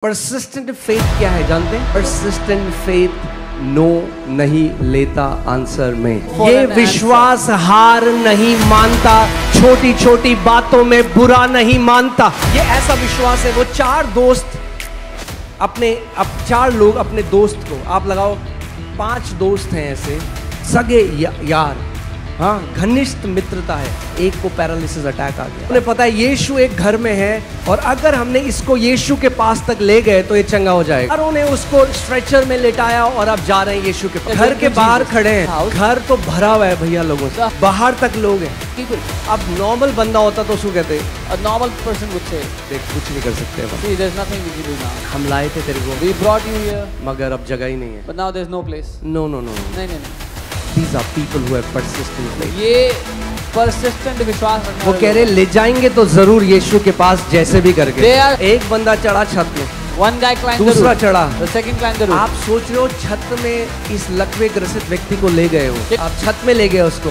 Persistent faith क्या है जानते हैं? परसिस्टेंट फेथ नो नहीं लेता आंसर में। ये विश्वास हार नहीं मानता, छोटी छोटी बातों में बुरा नहीं मानता। ये ऐसा विश्वास है। वो चार लोग अपने दोस्त को, आप लगाओ 5 दोस्त हैं ऐसे सगे यार, हाँ, घनिष्ठ मित्रता है। एक को पैरालिसिस अटैक आ गया, उन्हें पता है यीशु एक घर में है और अगर हमने इसको यीशु के पास तक ले गए तो ये चंगा हो जाएगा। और उन्हें उसको स्ट्रेचर में लेटाया और अब जा रहे हैं यीशु के पास। घर के बाहर खड़े हैं, घर तो भरा हुआ है भैया लोगों से, बाहर तक लोग हैं। अब नॉर्मल बंदा होता तो उसको कहते नॉर्मल पर्सन देख कुछ नहीं कर सकते, हम लाए थे तेरे को, मगर अब जगह ही नहीं है। No. These are people who have persistent faith. ये persistent विश्वास रखने वो कह रहे ले जाएंगे तो जरूर यीशु के पास जैसे भी करके। एक बंदा चढ़ा छत में, one guy climbed दूसरा चढ़ा, the second climbed the roof. आप सोच रहे हो छत में इस लकवे ग्रसित व्यक्ति को ले गए हो, आप छत में ले गए उसको,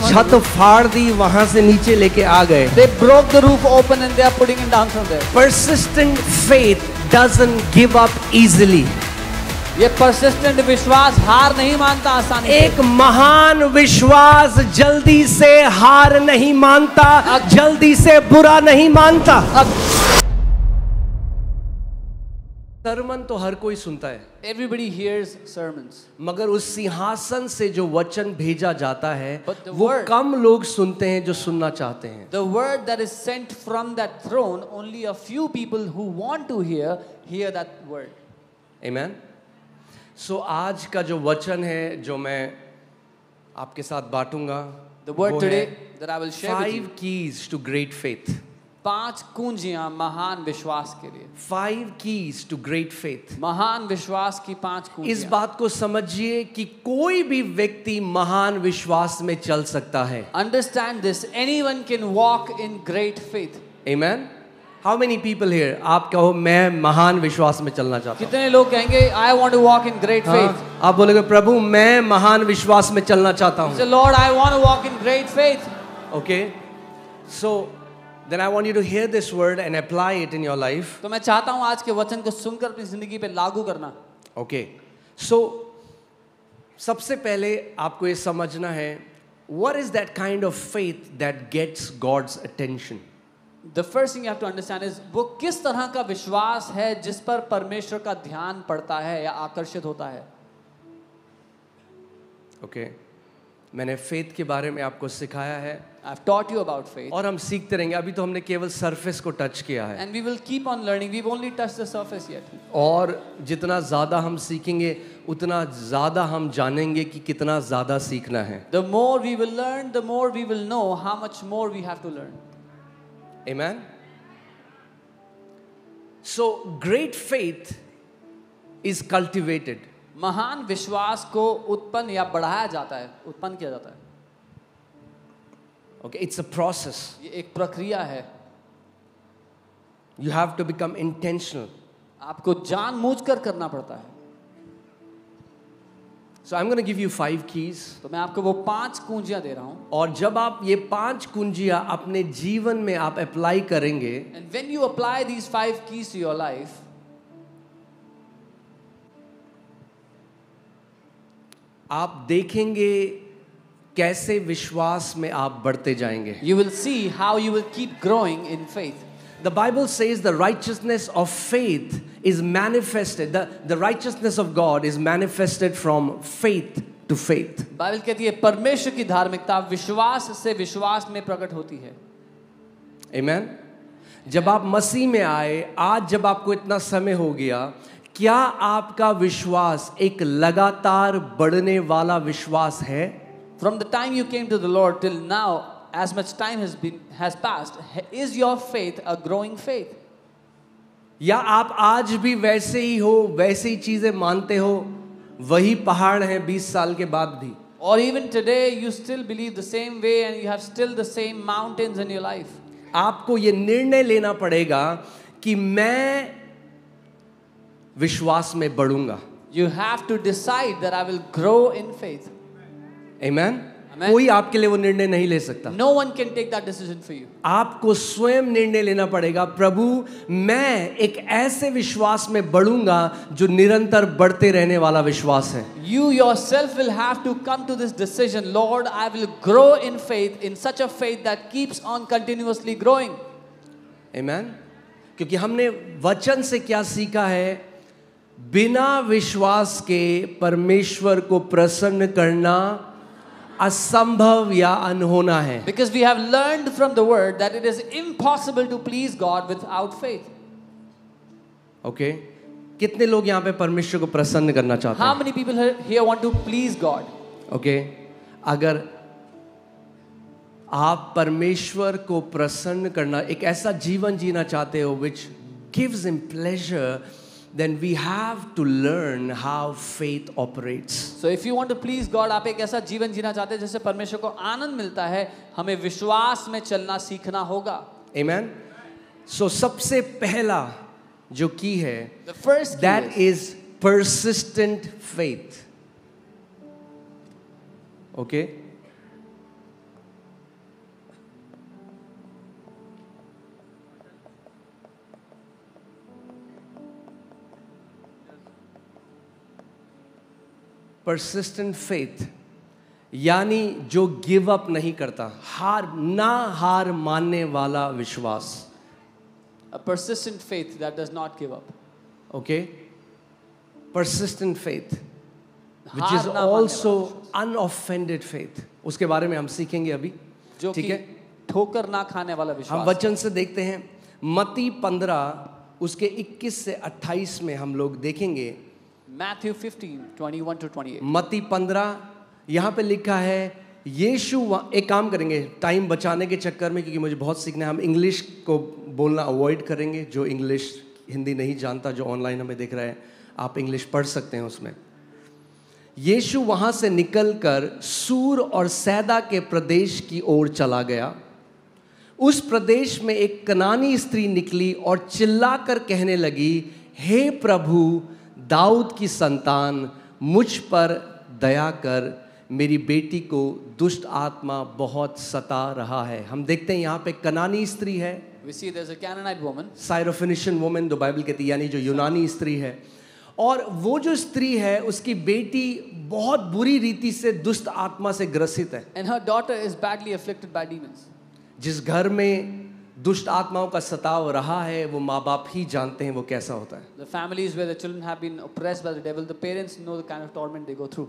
छत फाड़ दी, वहां से नीचे लेके आ गए। They broke the roof open and they are putting it down from there. Persistent faith doesn't give up easily. ये परसिस्टेंट विश्वास हार नहीं मानता आसानी से। एक महान विश्वास जल्दी से हार नहीं मानता, जल्दी से बुरा नहीं मानता। सरमन तो हर कोई सुनता है, Everybody hears sermons. मगर उस सिंहासन से जो वचन भेजा जाता है वो कम लोग सुनते हैं जो सुनना चाहते हैं। The word that is sent from that throne, only a few people who want to hear that word. Amen. So, आज का जो वचन है जो मैं आपके साथ बांटूंगा, the word today that I will share with you, 5 keys to great faith. 5 कुंजियां महान विश्वास के लिए। 5 keys to great faith. महान विश्वास की 5 कुंजियां। इस बात को समझिए कि कोई भी व्यक्ति महान विश्वास में चल सकता है। Understand this, anyone can walk in great faith. Amen. How many people here? आप कहो मैं महान विश्वास में चलना चाहता हूँ। कितने लोग कहेंगे I want to walk in great faith? आप बोलेंगे प्रभु मैं महान विश्वास में चलना चाहता हूँ। Say Lord, I want to walk in great faith. Okay, so then I want you to hear this word and apply it in your life. तो मैं चाहता हूँ आज के वचन को सुनकर अपनी जिंदगी पे लागू करना। Okay, so सबसे पहले आपको ये समझना है what is that kind of faith that gets God's attention? The first thing you have to understand is वो किस तरह का विश्वास है जिस पर परमेश्वर का ध्यान पड़ता है या आकर्षित होता है। Okay, मैंने फेथ के बारे में आपको सिखाया है। I've taught you about faith. और हम सीखते रहेंगे। अभी तो हमने केवल सरफेस को टच किया है। And we will keep on learning. We've only touched the surface yet. और जितना ज़्यादा हम सीखेंगे उतना ज़्यादा हम जानेंगे कि कितना ज़्यादा सीखना है। The more we will learn, the more we will know how much more we have to learn. Amen. So great faith is cultivated. महान विश्वास को उत्पन्न या बढ़ाया जाता है, उत्पन्न किया जाता है। Okay, it's a process. ये एक प्रक्रिया है। You have to become intentional. आपको जानबूझकर करना पड़ता है। So I'm going to give you 5 keys. तो मैं आपको वो 5 कुंजियां दे रहा हूँ। और जब आप ये 5 कुंजियां अपने जीवन में आप अप्लाई करेंगे, And when you apply these 5 keys to your life, आप देखेंगे कैसे विश्वास में आप बढ़ते जाएंगे। you will see how you will keep growing in faith. The Bible says the righteousness of faith is manifested. The righteousness of God is manifested from faith to faith. Bible कहती है परमेश्वर की धार्मिकता विश्वास से विश्वास में प्रकट होती है। Amen. जब आप मसीह में आए, आज जब आपको इतना समय हो गया, क्या आपका विश्वास एक लगातार बढ़ने वाला विश्वास है? From the time you came to the Lord till now, as much time has passed, is your faith a growing faith? या आप आज भी वैसे ही हो, वैसे ही चीजें मानते हो, वही पहाड़ है 20 साल के बाद भी? Or even today you still believe the same way and you have still the same mountains in your life? आपको ये निर्णय लेना पड़ेगा कि मैं विश्वास में बढ़ूंगा। You have to decide that I will grow in faith. Amen. Amen. कोई आपके लिए वो निर्णय नहीं ले सकता। No one can take that decision for you. आपको स्वयं निर्णय लेना पड़ेगा, प्रभु मैं एक ऐसे विश्वास में बढ़ूंगा जो निरंतर बढ़ते रहने वाला विश्वास है। You yourself will have to come to this decision. Lord, I will grow in faith, in such a faith that keeps on continuously growing. Amen? क्योंकि हमने वचन से क्या सीखा है, बिना विश्वास के परमेश्वर को प्रसन्न करना असंभव या अनहोना है। Because we have learned from the word that it is impossible to please God without faith. Okay, कितने लोग यहाँ पे परमेश्वर को प्रसन्न करना चाहते How हैं? many people here want to please God? Okay, अगर आप परमेश्वर को प्रसन्न करना, एक ऐसा जीवन जीना चाहते हो which gives him pleasure, then we have to learn how faith operates. So if you want to please God, आप एक ऐसा जीवन जीना चाहते हैं जिससे परमेश्वर को आनंद मिलता है, हमें विश्वास में चलना सीखना होगा। Amen? So सबसे पहला जो की है, The first key that is persistent faith. Okay? Persistent faith यानी जो गिव अप नहीं करता, हार मानने वाला विश्वास। A persistent faith that does not give up. Okay? Persistent faith, which हार is ना मानने also वाला unoffended faith. उसके बारे में हम सीखेंगे अभी। जो ठीक कि है? ठोकर ना खाने वाला हम विश्वास। वचन से देखते हैं, मत्ती 15 उसके 21 से 28 में हम लोग देखेंगे। Matthew 15:21 to 28. मत्ती 15 यहाँ पे लिखा है, यीशु एक काम करेंगे टाइम बचाने के चक्कर में, क्योंकि मुझे बहुत सीखना है, हम इंग्लिश को बोलना अवॉइड करेंगे। जो इंग्लिश हिंदी नहीं जानता, जो ऑनलाइन हमें देख रहा है, आप इंग्लिश पढ़ सकते हैं उसमें। यीशु वहाँ से निकलकर सूर और सैदा के प्रदेश की ओर चला गया। उस प्रदेश में एक कनानी स्त्री निकली और चिल्लाकर कहने लगी, हे प्रभु दाऊद की संतान, मुझ पर दया कर, मेरी बेटी को दुष्ट आत्मा बहुत सता रहा है। हम देखते हैं यहाँ पे कनानी स्त्री है, We see there's a Canaanite woman. Syrophoenician woman जो बाइबल कहती है, यानी जो यूनानी स्त्री है। और वो जो स्त्री है, उसकी बेटी बहुत बुरी रीति से दुष्ट आत्मा से ग्रसित है। And her daughter is badly afflicted by demons. जिस घर में दुष्ट आत्माओं का सताव रहा है, वो माँ बाप ही जानते हैं वो कैसा होता है। The families where the children have been oppressed by the devil, the parents know the kind of torment they go through.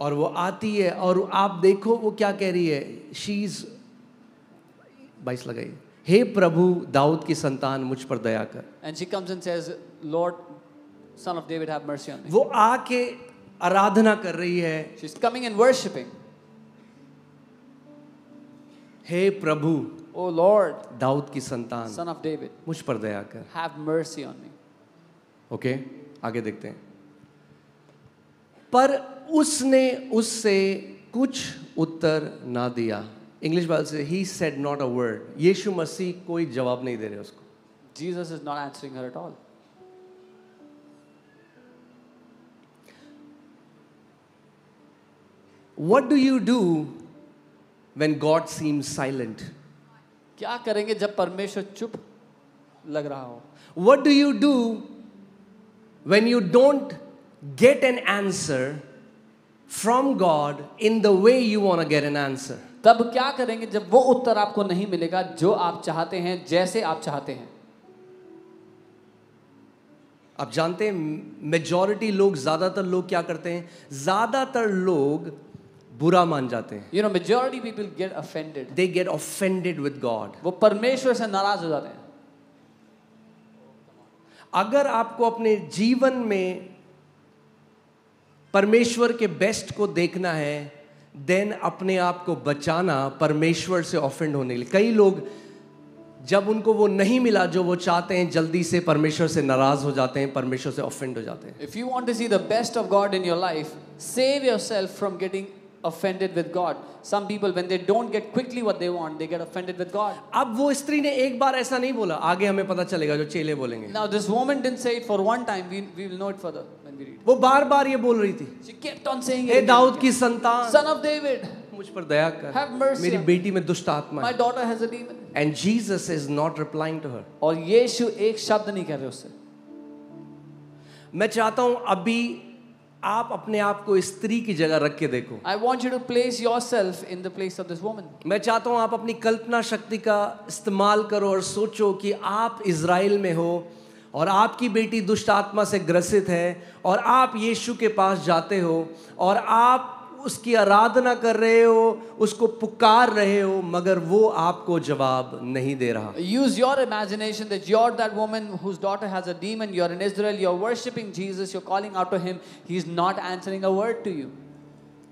और वो आती है और आप देखो वो क्या कह रही है, शीज 22 लगाइए, हे प्रभु दाऊद की संतान मुझ पर दया कर। And she comes and says, Lord, son of David, have mercy on me. वो आके आराधना कर रही है, She's coming and worshipping. Hey Prabhu Oh Lord, Dawood की संतान son of David, मुझ पर दया कर। have mercy on me. Okay, आगे देखते हैं। पर उसने उससे कुछ उत्तर ना दिया। इंग्लिश बाइबल से ही सेड नॉट अ वर्ड। यीशु मसीह कोई जवाब नहीं दे रहे उसको। Jesus is not answering her at all. What do you do when God seems silent? क्या करेंगे जब परमेश्वर चुप लग रहा हो? What do you do when you don't get an answer from God in the way you want to get an answer? तब क्या करेंगे जब वो उत्तर आपको नहीं मिलेगा जो आप चाहते हैं, जैसे आप चाहते हैं? आप जानते हैं मेजॉरिटी लोग, ज्यादातर लोग क्या करते हैं, ज्यादातर लोग बुरा मान जाते हैं। You know, majority people get offended. They get offended with God. वो परमेश्वर से नाराज हो जाते हैं। अगर आपको अपने जीवन में परमेश्वर के बेस्ट को देखना है, देन अपने आप को बचाना परमेश्वर से ऑफेंड होने के लिए। कई लोग जब उनको वो नहीं मिला जो वो चाहते हैं, जल्दी से परमेश्वर से नाराज हो जाते हैं, परमेश्वर से ऑफेंड हो जाते हैं। If you want to see the best of God in your life, save yourself from getting offended with God. Some people, when they don't get quickly what they want, they get offended with God. अब वो स्त्री ने एक बार ऐसा नहीं बोला, आगे हमें पता चलेगा जो चेले बोलेंगे। Now this woman didn't say it for one time. We will know it further when we read. वो बार बार ये बोल रही थी, She kept on saying hey it. Dawood की संतान Son of David, मुझ पर दया कर, Have mercy मेरी on me. बेटी में दुष्ट आत्मा My है. daughter has a demon. And Jesus is not replying to her. और यीशु एक शब्द नहीं कह रहे उससे. मैं चाहता हूं अभी आप अपने आप को इस स्त्री की जगह रख के देखो. I want you to place yourself in the place of this woman. मैं चाहता हूं आप अपनी कल्पना शक्ति का इस्तेमाल करो और सोचो कि आप इज़राइल में हो और आपकी बेटी दुष्ट आत्मा से ग्रसित है और आप यीशु के पास जाते हो और आप उसकी आराधना कर रहे हो, उसको पुकार रहे हो, मगर वो आपको जवाब नहीं दे रहा. Use your imagination that you're that woman whose daughter has a demon. You're in Israel. You're worshiping Jesus. You're calling out to him. He's not answering a word to you.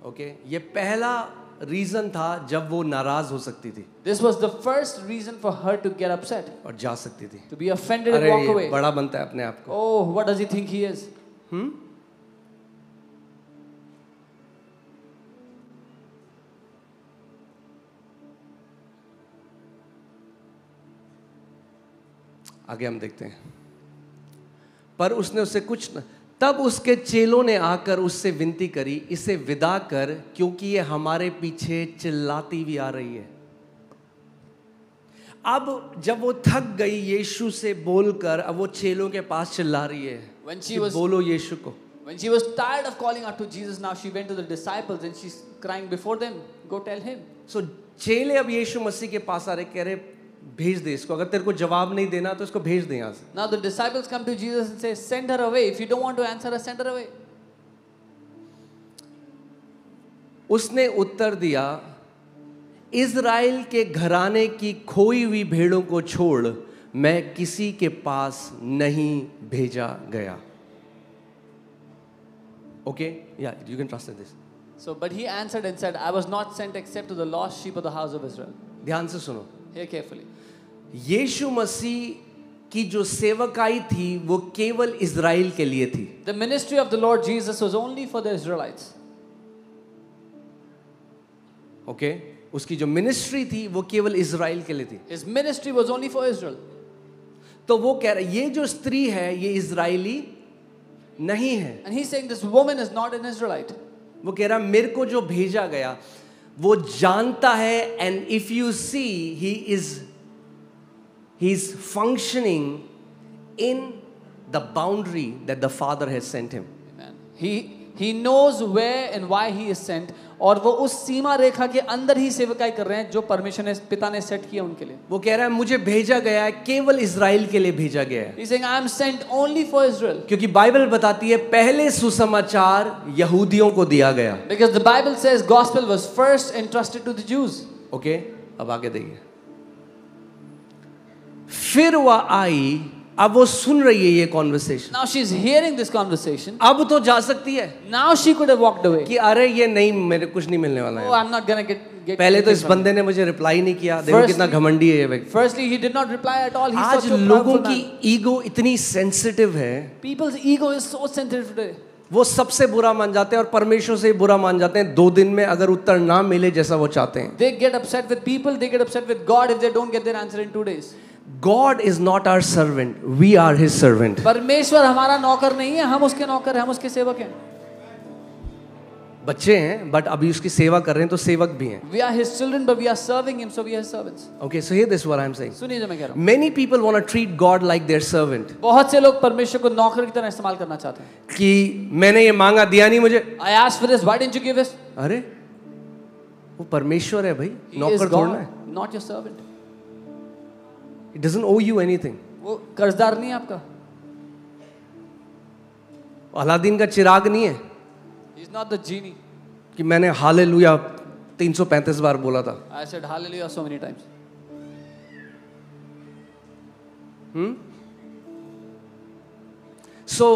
Okay? ये पहला reason था जब वो नाराज हो सकती थी. This was the first reason for her to get upset, और जा सकती थी. to be offended and अरे walk ये away. बड़ा बनता है अपने आप को. Oh, what does he think he is? आगे हम देखते हैं. पर उसने उससे कुछ न, तब उसके चेलों ने आकर उससे विनती करी, इसे विदा कर, क्योंकि ये हमारे पीछे चिल्लाती भी आ रही है. अब जब वो थक गई यीशु से बोलकर, अब वो चेलों के पास चिल्ला रही है कि बोलो यीशु को. When she was tired of calling out to Jesus, now she went to the disciples and she's crying before them. Go tell him. So चेले अब यीशु मसीह के पास आ रहे, कह रहे भेज दे इसको, अगर तेरे को जवाब नहीं देना तो इसको भेज दे यहाँ से. Now the disciples come to Jesus and say, send her away. If you don't want to answer her, send her away. उसने उत्तर दिया, इज़राइल के घराने की खोई हुई भेड़ों को छोड़ मैं किसी के पास नहीं भेजा गया. Okay? Yeah, you can translate this. So, but he answered and said, I was not sent except to the lost sheep of the house of Israel. ध्यान से सुनो. Hear carefully. यीशु मसीह की जो सेवकाई थी वो केवल इज़राइल के लिए थी. The ministry of the Lord Jesus was only for the Israelites. Okay? उसकी जो मिनिस्ट्री थी वो केवल इज़राइल के लिए थी. His ministry was only for Israel. तो वो कह रहा है ये जो स्त्री है ये इज़राइली नहीं है. And he's saying this woman is not an Israelite. वो कह रहा मेरे को जो भेजा गया वो जानता है. And if you see he is functioning in the boundary that the Father has sent him. Amen. He knows where and why he is sent. और वो उस सीमा रेखा के अंदर ही सेवकाई कर रहे हैं जो परमेश्वर ने पिता ने सेट किया उनके लिए. वो कह रहा है मुझे भेजा गया है, केवल इज़राइल के लिए भेजा गया है. He's saying I am sent only for Israel. क्योंकि बाइबल बताती है पहले सुसमाचार यहूदियों को दिया गया. Because the Bible says gospel was first entrusted to the Jews. Okay, अब आगे देखिए. फिर वह आई, अब वो सुन रही है ये conversation. Now she's hearing this conversation. अब तो जा सकती है Now she could have walked away. कि अरे ये नहीं, मेरे कुछ नहीं मिलने वाला Oh, है. I'm not gonna get पहले तो anything इस from बंदे ने मुझे रिप्लाई नहीं किया. देखो कितना घमंडी है ये व्यक्ति. Firstly, he did not reply at all. He's आज such a लोगों proudful की man. ईगो इतनी सेंसिटिव है, People's ego is so sensitive today. वो सबसे बुरा मान जाते हैं और परमेश्वर से बुरा मान जाते हैं 2 दिन में अगर उत्तर ना मिले जैसा वो चाहते हैं. They get upset with people. They get upset with God if they don't get their answer in 2 days. God is not our servant, we are his servant. परमेश्वर हमारा नौकर नहीं है, हम उसके नौकर हैं, हम उसके सेवक हैं. बच्चे हैं बट अभी उसकी सेवा कर रहे हैं तो सेवक भी हैं. We are his children, but we are serving him, so we are his servants. Okay, so here this is what I am saying. सुनिए जो मैं कह रहा हूँ. Many people want to treat God like their servant. बहुत से लोग परमेश्वर को नौकर की तरह इस्तेमाल करना चाहते हैं. कि मैंने ये मांगा दिया नहीं मुझे. I asked for this, why didn't you give this? अरे वो परमेश्वर है भाई, He is नौकर थोड़ा God, है. not your servant. It doesn't owe you anything. वो कर्जदार नहीं है आपका. अलादीन का चिराग नहीं है He's not the genie. कि मैंने हालेलुया 335 बार बोला था. I said hallelujah so many times. So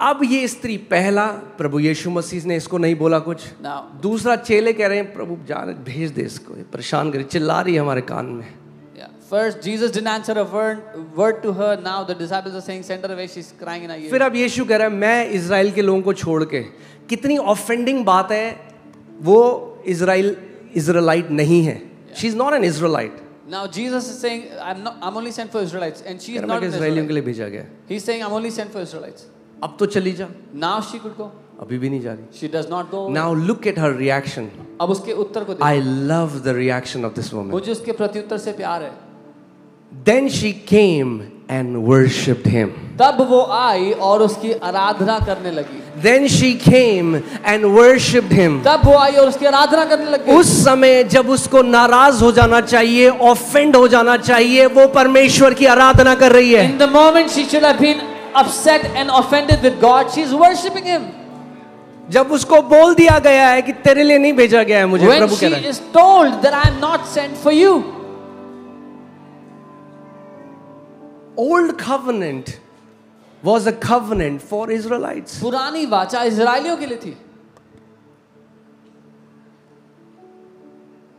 अब ये स्त्री, पहला प्रभु यीशु मसीह ने इसको नहीं बोला कुछ. Now, दूसरा चेले कह रहे हैं प्रभु जाने भेज दे इसको, ये परेशान करे, चिल्ला रही है हमारे कान में. yeah. First, Jesus didn't answer a word to her. Now the disciples are saying, send her away. She's crying in our ear. फिर अब यीशु कह रहा है मैं इज़राइल के लोगों को छोड़ के, कितनी ऑफेंडिंग बात है. वो इज़राइलाइट नहीं है. She is not an Israelite. Now Jesus is saying, I'm only sent for Israelites, and she is not an इज़राइलियों Israelite. के लिए भेजा गया. He's saying, I'm only sent for Israelites. अब तो चली जा. Now she could go. अभी भी नहीं जा रही. She does not go away. Now look at her reaction. अब उसके उत्तर को देखो. I love the reaction of this woman. मुझे उसके प्रत्युत्तर से प्यार है. Then she came and worshipped him. तब वो आई और उसकी आराधना करने लगी. Then she came and worshipped him. तब वो आई और उसकी आराधना करने लगी. उस समय जब उसको नाराज हो जाना चाहिए, ऑफेंड हो जाना चाहिए, वो परमेश्वर की आराधना कर रही है. In the moment she should have been upset and offended with God, she's worshipping him. जब उसको बोल दिया गया है कि तेरे लिए नहीं भेजा गया है मुझे, When प्रभु कह she रहा है. is told that I am not sent for you. Old covenant was a covenant for Israelites. पुरानी वाचा इजरायलियों के लिए थी.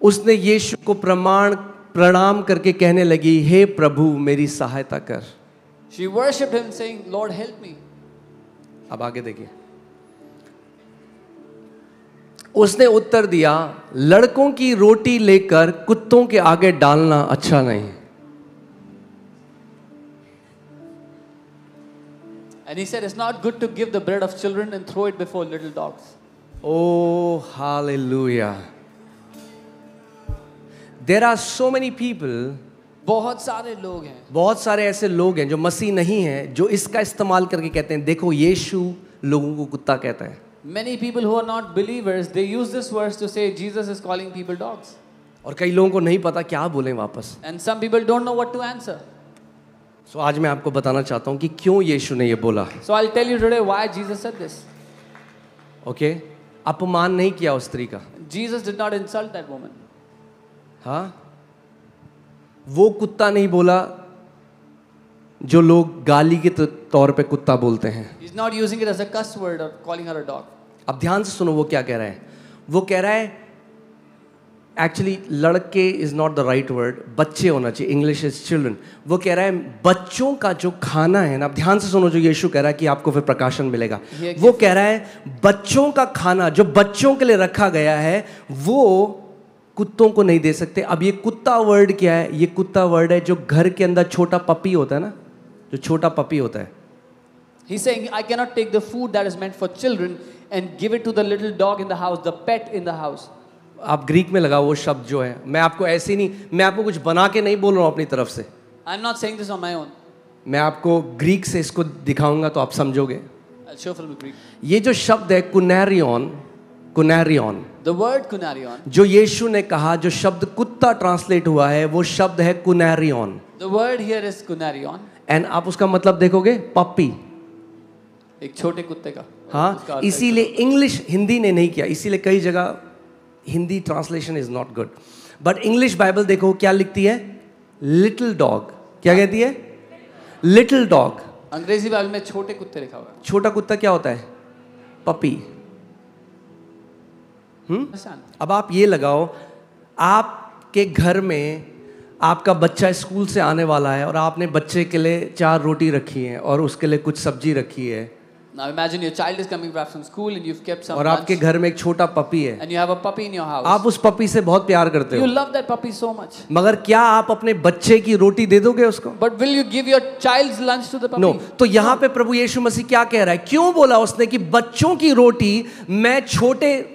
उसने यीशु को प्रणाम करके कहने लगी, हे प्रभु मेरी सहायता कर. She worshipped him saying, Lord help me. अब आगे देखिए. उसने उत्तर दिया, लड़कों की रोटी लेकर कुत्तों के आगे डालना अच्छा नहीं. And he said, it's not good to give the bread of children and throw it before little dogs. Oh, hallelujah. There are so many people, बहुत सारे लोग हैं, बहुत सारे ऐसे लोग हैं जो मसीह नहीं हैं, जो इसका इस्तेमाल करके कहते हैं, देखो यीशु लोगों को कुत्ता कहता है. Many people who are not believers, they use this verse to say Jesus is calling people dogs. और कई लोगों को नहीं पता क्या बोलें वापस. And some people don't know what to answer. So आज मैं आपको बताना चाहता हूं कि क्यों यीशु ने ये बोला. So I'll tell you today why Jesus said this. Okay? अपमान नहीं किया उस स्त्री का. Jesus did not insult that woman. हाँ? वो कुत्ता नहीं बोला जो लोग गाली के तौर पे कुत्ता बोलते हैं. He's not using it as a cuss word or calling her a dog. अब ध्यान से सुनो वो क्या कह रहा है. वो कह रहा है, एक्चुअली लड़के is not the right word, बच्चे होना चाहिए, इंग्लिश इज चिल्ड्रन. वो कह रहा है बच्चों का जो खाना है ना, अब ध्यान से सुनो जो यीशु कह रहा है कि आपको फिर प्रकाशन मिलेगा. वो कह रहा है बच्चों का खाना जो बच्चों के लिए रखा गया है वो कुत्तों को नहीं दे सकते. अब ये कुत्ता वर्ड क्या है? ये कुत्ता वर्ड है जो घर के अंदर छोटा पपी होता है ना, जो छोटा पपी होता है. He's saying, I cannot take the food that is meant for children and give it to the little dog in the house, the pet in the house. आप ग्रीक में लगाओ वो शब्द जो है. मैं आपको ऐसे ही नहीं, मैं आपको कुछ बना के नहीं बोल रहा हूँ अपनी तरफ से. I'm not saying this on my own. मैं आपको ग्रीक से इसको दिखाऊंगा तो आप समझोगे. I'll show from Greek. ये जो शब्द है कुनैरियन, कुनैरियन, The word kunarion. जो यीशु ने कहा, जो शब्द कुत्ता ट्रांसलेट हुआ है वो शब्द है कुनैरियन. The word here is kunarion. And आप उसका मतलब देखोगे पपी. एक छोटे कुत्ते का. हाँ, इसीलिए इंग्लिश हिंदी ने नहीं किया, इसीलिए कई जगह Hindi translation is not good. But English Bible देखो क्या लिखती है, लिटिल डॉग. क्या कहती है? Little dog. अंग्रेजी बाइबल में छोटे कुत्ते लिखा हुआ है. छोटा कुत्ता क्या होता है? पपी. अब आप ये लगाओ, आपके घर में आपका बच्चा स्कूल से आने वाला है और आपने बच्चे के लिए 4 रोटी रखी है और उसके लिए कुछ सब्जी रखी है. Now imagine your child is coming back from school and you've kept some और आपके घर में एक छोटा पपी है. And you have a puppy in your house. आप उस पपी से बहुत प्यार करते हो. You love that puppy so much. मगर क्या आप अपने बच्चे की रोटी दे दोगे उसको? But will you give your child's lunch to the puppy? No. तो यहाँ पे प्रभु यीशु मसीह क्या कह रहा है? क्यों बोला उसने कि बच्चों की रोटी मैं छोटे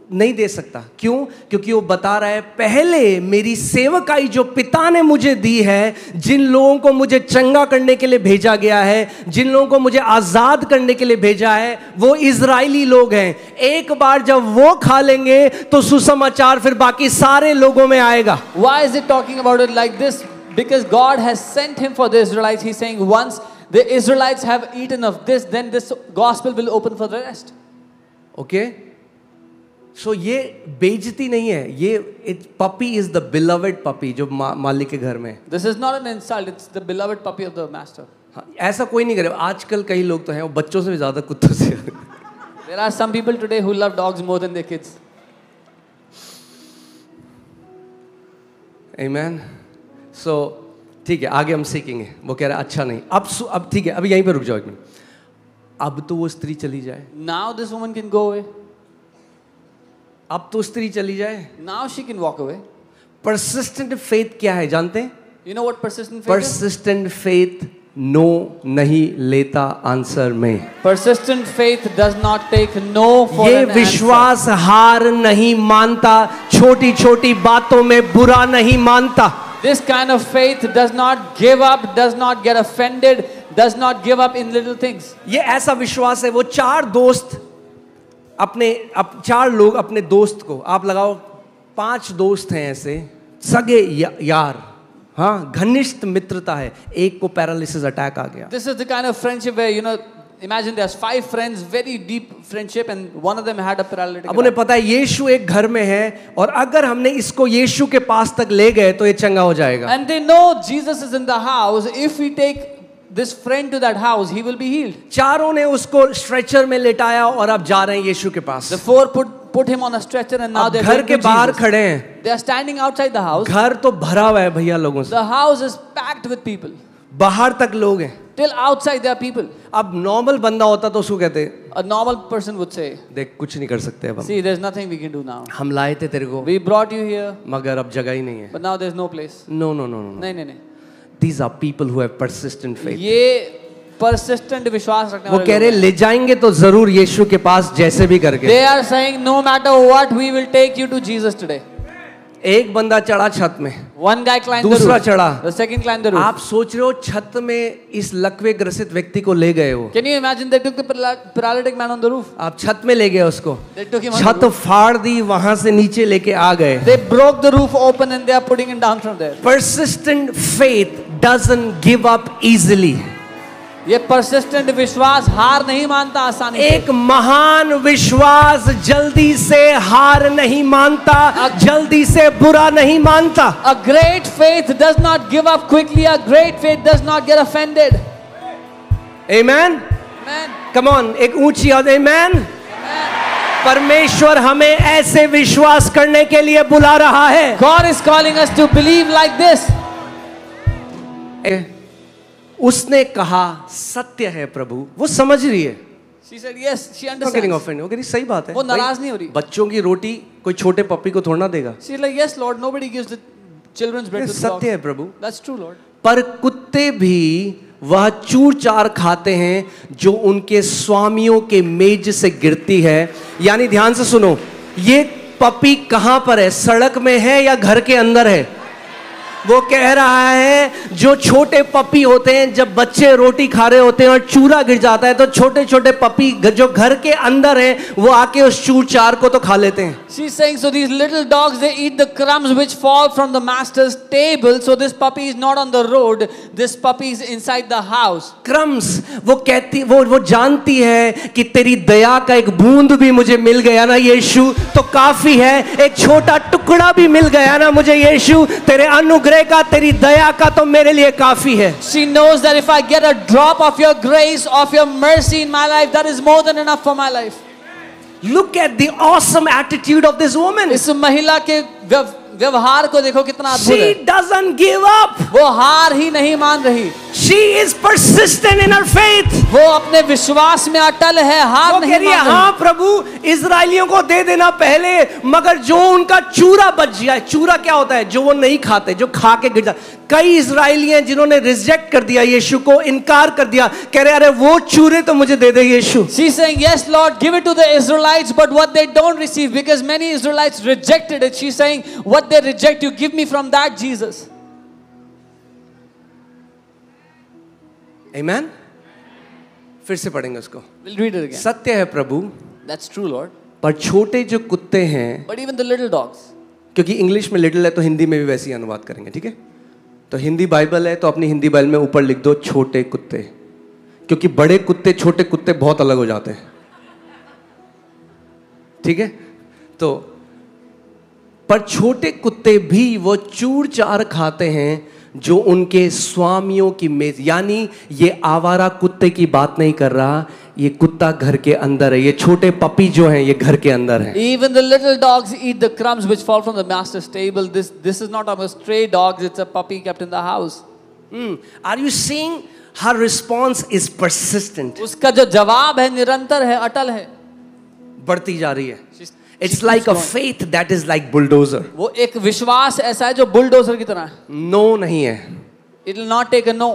नहीं दे सकता? क्यों? क्योंकि वो बता रहा है पहले मेरी सेवकाई जो पिता ने मुझे दी है, जिन लोगों को मुझे चंगा करने के लिए भेजा गया है, जिन लोगों को मुझे आजाद करने के लिए भेजा है, वो इजरायली लोग हैं. एक बार जब वो खा लेंगे तो सुसमाचार फिर बाकी सारे लोगों में आएगा. Why is it talking about it like this? Because God has sent him for the Israelites. He's saying once the Israelites have eaten of this, then this gospel will open for the rest. Okay? सो ये बेइज्जती नहीं है, ये puppy is the beloved puppy जो मालिक के घर में. This is not an insult, it's the beloved puppy of the master. ऐसा कोई नहीं करे. आजकल कई लोग तो हैं वो बच्चों से भी ज्यादा कुत्तों से. There are some people today who love dogs more than their kids. Amen. So ठीक है, आगे हम सीखेंगे. वो कह रहा है अच्छा नहीं. अब ठीक है, अभी यहीं पे रुक जाओ एक मिनट. अब तो वो स्त्री चली जाए. Now this woman can go away. अब तो स्त्री चली जाए. Now she can walk away. Persistent faith क्या है जानते हैं? You know what persistent faith is? Persistent faith no नहीं लेता आंसर में। Persistent faith does not take no for ये an answer. विश्वास हार नहीं मानता, छोटी छोटी बातों में बुरा नहीं मानता। This kind of faith does not give up, does not get offended, does not give up in little things. ये ऐसा विश्वास है। वो चार लोग अपने दोस्त को, आप लगाओ 5 दोस्त हैं ऐसे, सगे यार, हाँ, घनिष्ठ मित्रता है। एक को पैरालिसिस अटैक आ गया। This is the kind of friendship where imagine there's 5 friends, very deep friendship, and one of them had a paralytic. अब उन्हें पता है यीशु एक घर में है, और अगर हमने इसको यीशु के पास तक ले गए तो ये चंगा हो जाएगा। And they know Jesus is in the house. If we take this friend to that house, he will be healed. चारों ने उसको स्ट्रेचर में लेटाया और अब जा रहे हैं यीशु के पास। The 4 put him on a stretcher and now they're घर going के to बाहर Jesus. खड़े हैं। They are standing outside the house. घर तो भरा हुआ है भैया लोगों से, The house is packed with people. बाहर तक लोग हैं। Till outside there are people. अब नॉर्मल बंदा होता तो उसको कहते, A normal person would say, देख कुछ नहीं कर सकते अब हम, see, there's nothing we can do now. हम लाए थे तेरे को, We brought you here, मगर अब जगह ही नहीं है। but now there's no place. No no no no, नहीं नहीं नहीं, these are people who have persistent faith। ये persistent विश्वास रखने वो वाले कह रहे लोग हैं। ले जाएंगे तो जरूर यीशु के पास जैसे भी करके। They are saying, no matter what, we will take you to Jesus today. एक बंदा चढ़ा छत में, One guy climbed the दूसरा roof. चढ़ा। The second climbed the roof. आप सोच रहे हो छत में इस लकवे ग्रसित व्यक्ति को ले गए हो, Can you imagine they took the paralytic man on the roof? आप छत में ले गए उसको, They took him on the छत roof. फाड़ दी, वहां से नीचे लेके आ गए। They broke the roof open and they are putting him down from there. Persistent faith doesn't give up easily। ये persistent विश्वास हार नहीं मानता आसानी से। एक महान विश्वास जल्दी से हार नहीं मानता, जल्दी से बुरा नहीं मानता। A great faith does not give up quickly. A great faith does not get offended. Amen? Amen. Come on, एक ऊंची आवाज amen? परमेश्वर हमें ऐसे विश्वास करने के लिए बुला रहा है। God is calling us to believe like this. उसने कहा सत्य है प्रभु, वो समझ रही है। She said yes. She Getting understands. offended, वो कह रही सही बात है। वो नाराज भाई, नहीं हो रही। बच्चों की रोटी कोई छोटे पप्पी को थोड़ा ना देगा। She's like, yes, Lord. Nobody gives the children's bread to the सत्य है dogs. Prabhu. That's true, Lord. पर कुत्ते भी वह चूर चार खाते हैं जो उनके स्वामियों के मेज से गिरती है। यानी ध्यान से सुनो, ये पपी कहां पर है, सड़क में है या घर के अंदर है? वो कह रहा है जो छोटे पपी होते हैं, जब बच्चे रोटी खा रहे होते हैं और चूरा गिर जाता है तो छोटे छोटे पपी जो घर के अंदर हैं वो आके उस चूर चार को तो खा लेते हैं। She's saying, so these little dogs, they eat the crumbs which fall from the master's table. So this puppy is not on the road. This puppy is inside the house. Crumbs, वो कहती, वो जानती है कि तेरी दया का एक बूंद भी मुझे मिल गया ना यीशु तो काफी है, एक छोटा टुकड़ा भी मिल गया ना मुझे यीशु, तेरे अनुग्रह का, तेरी दया का तो मेरे लिए काफी है। She knows that if I get a drop of your grace, of your mercy in my life, that is more than enough for my life. Look at the awesome attitude of this woman. इस महिला के व्यवहार को देखो कितना अद्भुत है। She doesn't give up. वो हार ही नहीं मान रही। She is persistent in her faith. वो अपने विश्वास में अटल है, हार वो नहीं कह रही है, मान रही। हाँ प्रभु इजराइलियों को दे देना पहले, मगर जो उनका चूरा बच जाए। चूरा क्या होता है? जो वो नहीं खाते, जो खा के गिर जाए। कई इजराइली हैं जिन्होंने रिजेक्ट कर दिया यीशु को, इनकार कर दिया, कह रहे अरे वो चूरे तो मुझे दे दे यीशु। She's saying, yes, Lord, give it to the Israelites, but what they don't receive, because many Israelites rejected it. She's saying, what they reject, you give me from that, Jesus. Amen? फिर से पढ़ेंगे उसको। We'll read it again. सत्य है प्रभु, That's true, Lord. पर छोटे जो कुत्ते हैं, But even the little dogs. क्योंकि इंग्लिश में लिटिल है तो हिंदी में भी वैसे ही अनुवाद करेंगे, ठीक है? तो हिंदी बाइबल है तो अपनी हिंदी बाइबल में ऊपर लिख दो छोटे कुत्ते, क्योंकि बड़े कुत्ते छोटे कुत्ते बहुत अलग हो जाते हैं, ठीक है? तो पर छोटे कुत्ते भी वो चूर चार खाते हैं जो उनके स्वामियों की मेज। यानी ये आवारा कुत्ते की बात नहीं कर रहा, ये कुत्ता घर के अंदर है, ये छोटे पपी जो हैं ये घर के अंदर है। Even the little dogs eat the crumbs which fall from the master's table. This is not a stray dog, it's a puppy kept in the house. Are you seeing her response is persistent? उसका जो जवाब है निरंतर है, अटल है। बढ़ती जा रही है। It's like a faith that is like bulldozer. वो एक विश्वास ऐसा है जो बुलडोजर की तरह है। नो नहीं है। It will not take a no.